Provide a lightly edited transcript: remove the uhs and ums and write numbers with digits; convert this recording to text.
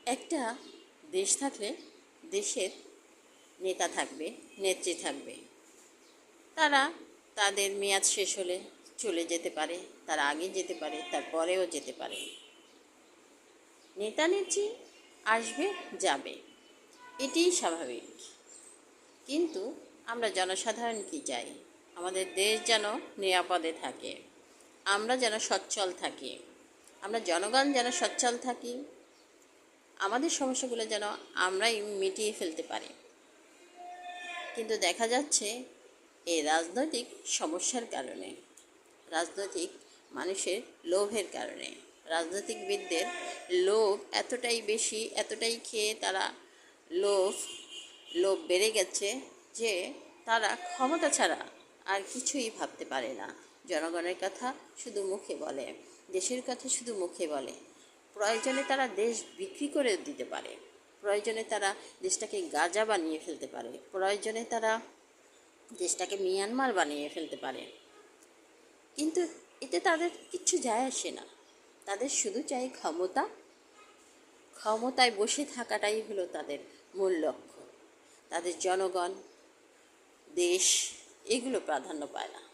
একটা দেশ থাকলে দেশের নেতা থাকবে, নেত্রী থাকবে। তারা তাদের মেয়াদ শেষ হলে চলে যেতে পারে, তার আগে যেতে পারে, তার পরেও যেতে পারে। নেতা নেত্রী আসবে, যাবে, এটিই স্বাভাবিক। কিন্তু আমরা জনসাধারণ কি চাই? আমাদের দেশ যেন নিরাপদে থাকে, আমরা যেন সচ্ছল থাকি, আমরা জনগণ যেন সচ্ছল থাকি, আমাদের সমস্যাগুলো যেন আমরাই মিটিয়ে ফেলতে পারি। কিন্তু দেখা যাচ্ছে এই রাজনৈতিক সমস্যার কারণে, রাজনৈতিক মানুষের লোভের কারণে, রাজনৈতিকবিদদের লোভ এতটাই বেশি, এতটাই খেয়ে তারা লোভ বেড়ে গেছে যে তারা ক্ষমতা ছাড়া আর কিছুই ভাবতে পারে না। জনগণের কথা শুধু মুখে বলে, দেশের কথা শুধু মুখে বলে। প্রয়োজনে তারা দেশ বিক্রি করে দিতে পারে, প্রয়োজনে তারা দেশটাকে গাজা বানিয়ে ফেলতে পারে, প্রয়োজনে তারা দেশটাকে মিয়ানমার বানিয়ে ফেলতে পারে। কিন্তু এতে তাদের কিচ্ছু যায় আসে না। তাদের শুধু চাই ক্ষমতা, ক্ষমতায় বসে থাকাটাই হলো তাদের মূল লক্ষ্য। তাদের জনগণ, দেশ এগুলো প্রাধান্য পায় না।